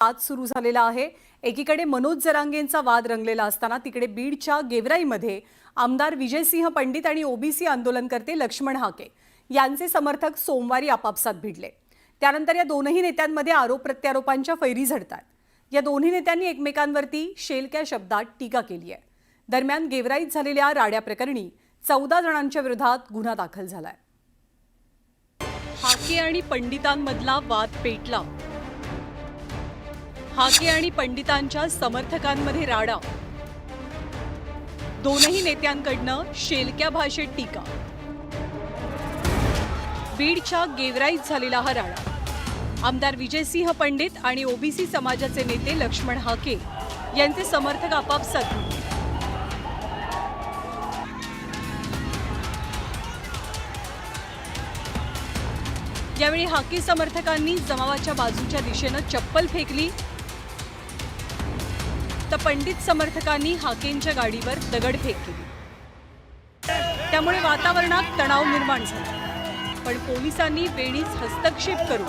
वाद सुरू झालेला आहे। एकीकडे मनोज जरांगेंचा वाद रंगलेला असताना तिकडे बीडच्या गेवराईमध्ये आमदार विजयसिंह पंडित आणि ओबीसी आंदोलनकर्ते लक्ष्मण हाके यांचे समर्थक सोमवारी आपापसात भिडले। त्यानंतर या दोनही नेत्यांमध्ये आरोप प्रत्यारोपांच्या फैरी झडतात। या दोन्ही नेत्यांनी एकमेकांवरती शेलक्या शब्दात टीका केली आहे। दरम्यान गेवराईत झालेल्या राड्या प्रकरणी 14 जणांच्या विरोधात गुन्हा दाखल झालाय। हाके आणि पंडितांमधला वाद पेटला। हाके आणि पंडितांच्या समर्थकांमध्ये राडा। दोनही नेत्यांकडनं शेलक्या भाषेत टीका। बीडच्या गेवराईत झालेला हा राडा। आमदार विजयसिंह पंडित आणि ओबीसी समाजाचे नेते लक्ष्मण हाके यांचे समर्थक आपापसात भिडले। यावेळी हाके समर्थकांनी जमावाच्या बाजूच्या दिशेनं चप्पल फेकली, तर पंडित समर्थकांनी हाकेंच्या गाडीवर दगडफेक केली। त्यामुळे वातावरणात तणाव निर्माण झाला, पण पोलिसांनी वेळीच हस्तक्षेप करून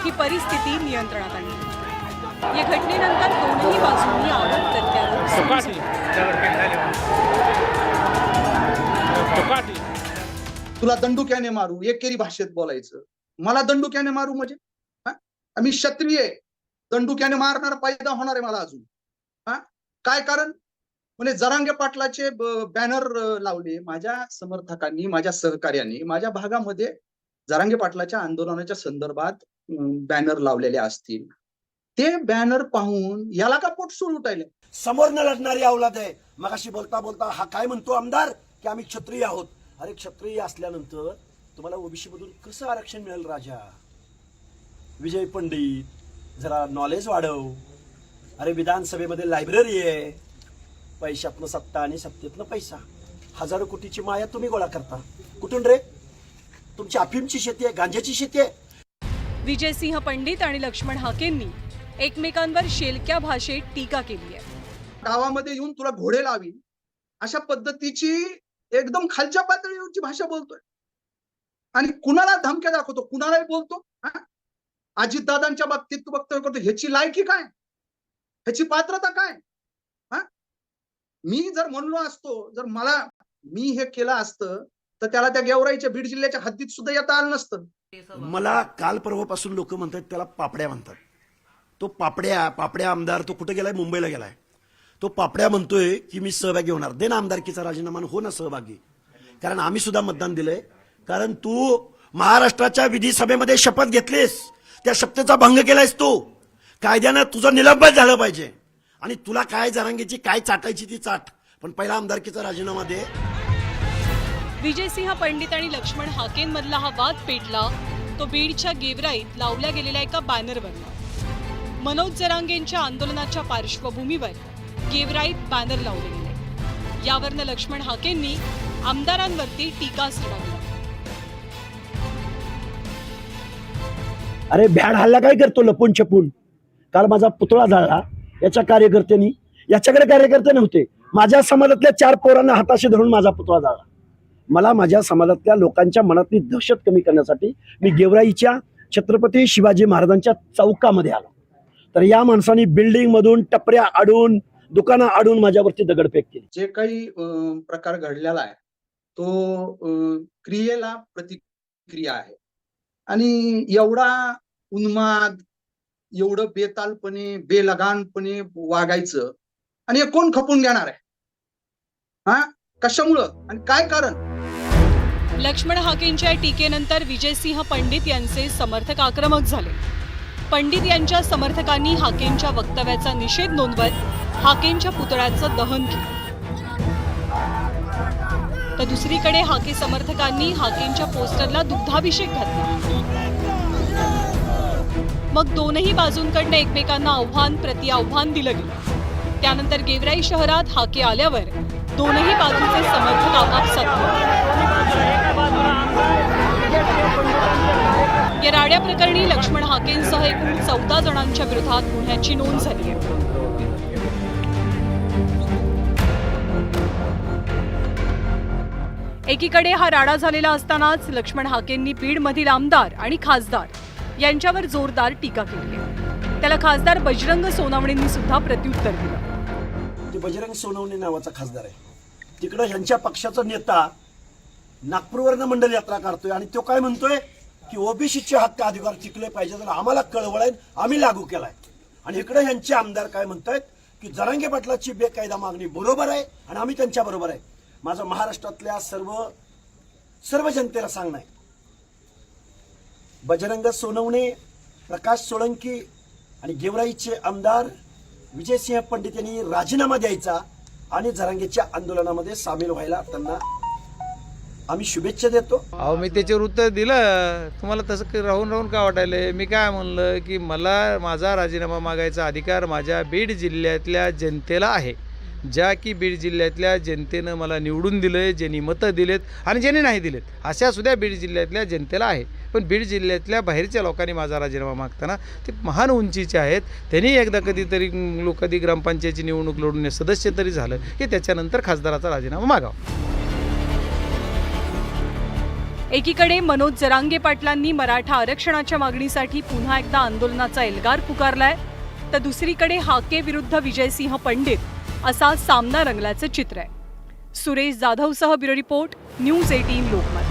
ही परिस्थिती नियंत्रणात आणली। या घटनेनंतर दोन्ही बाजूंनी आरोप प्रत्यारोप सुरू झाले। तुला दंडुक्याने मारू, एकेरी भाषेत बोलायचं। मला दंडुक्याने मारू म्हणजे मी क्षत्रिय आहे, दंडुक्याने मारणार पैदा होणार आहे मला अजून। काय कारण? म्हणजे जरांगे पाटलाचे बॅनर लावले माझ्या समर्थकांनी, माझ्या सहकार्यांनी माझ्या भागामध्ये जरांगे पाटलाच्या आंदोलनाच्या संदर्भात बॅनर लावलेले असतील, ते बॅनर पाहून याला का पोट सूळ उठायले? समोर न लढणारी अवलाद आहे। मगाशी बोलता बोलता हा काय म्हणतो आमदार की आम्ही क्षत्रिय आहोत। अरे क्षत्रिय असल्यानंतर तुम्हाला ओबीसी मधून कसं आरक्षण मिळेल? राजा विजय पंडित जरा नॉलेज वाढव। अरे विधानसभेमध्ये लायब्ररी आहे, पैशातनं सत्ता आणि सत्तेतनं पैसा। हजारो कोटीची माया तुम्ही गोळा करता कुठून रे? तुमची अफीमची शेती आहे, गांजाची शेती आहे। विजयसिंह पंडित आणि लक्ष्मण हाकेंनी एकमेकांवर शेलक्या भाषेत टीका केली आहे। गावामध्ये येऊन तुला घोडे लावीन अशा पद्धतीची एकदम खालच्या पातळीवरची भाषा बोलतोय आणि कुणाला धमक्या दाखवतो, कुणालाही बोलतो। अजितदादांच्या बाबतीत तू वक्तव्य करतो, ह्याची लायकी काय, ह्याची पात्रता काय? मी जर म्हणलो असतो, जर मी हे केलं असतं तर त्याला त्या गेवराईच्या बीड जिल्ह्याच्या हद्दीत सुद्धा येता आलं नसतं। मला काल परवापासून लोक म्हणतात त्याला पापड्या म्हणतात। तो पापड्या आमदार तो कुठे गेलाय? मुंबईला गेलाय। तो पापड्या म्हणतोय की मी सहभागी होणार। दे ना आमदारकीचा राजीनामा, हो ना सहभागी, कारण आम्ही सुद्धा मतदान दिलंय। कारण तू महाराष्ट्राच्या विधिसभेमध्ये शपथ घेतलीस, त्या शपथेचा भंग केलायस तू। कायद्यानं तुझं निलंबन झालं पाहिजे आणि तुला काय जरांगेची काय चाटायची ती चाट, पण पहिला आमदारकीचा राजीनामा दे। विजयसिंह पंडित आणि लक्ष्मण हाकेंमधला हा वाद पेटला तो बीडच्या गेवराईत लावल्या गेलेल्या एका बॅनरवर। मनोज जरांगेंच्या आंदोलनाच्या पार्श्वभूमीवर गेवराईत बॅनर लावले गेले। यावरनं लक्ष्मण हाकेंनी आमदारांवरती टीकास्त्र डागलं। अरे भ्याड हल्ला काय करतो लपून छपून? काल माझा पुतळा जाळला याच्या कार्यकर्त्यांनी, याच्याकडे कार्यकर्ते नव्हते। माझ्या समाजातल्या 4 पोरांना हाताशी धरून माझा पुतळा जाळला। मला माझ्या समाजातल्या लोकांच्या मनातली दहशत कमी करण्यासाठी मी गेवराईच्या छत्रपती शिवाजी महाराजांच्या चौकामध्ये आलो, तर या माणसांनी बिल्डिंग मधून टपऱ्या आडून, दुकानं आडून माझ्यावरती दगडफेक केली। जे काही प्रकार घडलेला आहे तो क्रियेला प्रतिक्रिया आहे आणि एवढा उन्माद, एवढं बेतालपणे बेलगानपणे वागायचं आणि हे कोण खपून घेणार आहे? कशामुळं आणि काय कारण? लक्ष्मण हाकेंच्या टीकेनंतर विजयसिंह पंडित यांचे समर्थक आक्रमक झाले। पंडित यांच्या समर्थकांनी हाकेंच्या वक्तव्याचा निषेध नोंदवत हाकेंच्या पुतळ्याचं दहन केलं, तर दुसरीकडे हाके समर्थकांनी हाकेंच्या पोस्टरला दुग्धाभिषेक घातला। मग दोनही बाजूंकडनं एकमेकांना आव्हान प्रति आव्हान दिलं गेलं। त्यानंतर गेवराई शहरात हाके आल्यावर दोनही बाजूचे समर्थक आपापसात या राड्या प्रकरणी लक्ष्मण हाकेंसह एकूण 14 जणांच्या विरोधात गुन्ह्याची नोंद झाली आहे। एकीकडे हा राडा झालेला असतानाच लक्ष्मण हाकेंनी बीडमधील आमदार आणि खासदार यांच्यावर जोरदार टीका केली आहे। त्याला खासदार बजरंग सोनवणेंनी सुद्धा प्रत्युत्तर दिलं. ते बजरंग सोनवणे नावाचा खासदार आहे. तिकडं ह्यांच्या पक्षाचा नेता नागपूरवरनं मंडल यात्रा काढतोय आणि तो काय म्हणतोय की ओबीसीचे हक्क अधिकार टिकले पाहिजे, तर आम्हाला कळवळ आहे, आम्ही लागू केलाय. आणि इकडे ह्यांचे आमदार काय म्हणतायत की जरांगे पाटलाची बेकायदा मागणी बरोबर आहे आणि आम्ही त्यांच्या बरोबर आहे. माझं महाराष्ट्रातल्या सर्व जनतेला सांगणं आहे, बजरंग सोनवणे, प्रकाश सोळंकी आणि गेवराईचे आमदार विजयसिंह पंडित यांनी राजीनामा द्यायचा आणि जरांगेच्या आंदोलनामध्ये सामील व्हायला त्यांना आम्ही शुभेच्छा देतो. अहो, मी त्याच्यावर उत्तर दिलं. तुम्हाला तसं राहून का वाटायलंय? मी काय म्हणलं की मला माझा राजीनामा मागायचा अधिकार माझ्या बीड जिल्ह्यातल्या जनतेला आहे. ज्या की बीड जिल्ह्यातल्या जनतेनं मला निवडून दिलंय, ज्यांनी मतं दिलेत आणि ज्यांनी नाही दिलेत, अशा सुद्धा बीड जिल्ह्यातल्या जनतेला आहे. पण बीड जिल्ह्यातल्या बाहेरच्या लोकांनी माझा राजीनामा मागताना ते महान उंचीचे आहेत. त्यांनी एकदा कधीतरी कधी ग्रामपंचायतीची निवडणूक लढून सदस्य तरी झालं की त्याच्यानंतर खासदाराचा राजीनामा मागावा. एकीकडे मनोज जरांगे पाटलांनी मराठा आरक्षणाच्या मागणीसाठी पुन्हा एकदा आंदोलनाचा एल्गार पुकारलाय, तर दुसरीकडे हाके विरुद्ध विजयसिंह पंडित असा सामना रंगल्याचं चित्र आहे. सुरेश जाधवसह ब्युरो रिपोर्ट, न्यूज 18 लोकमत.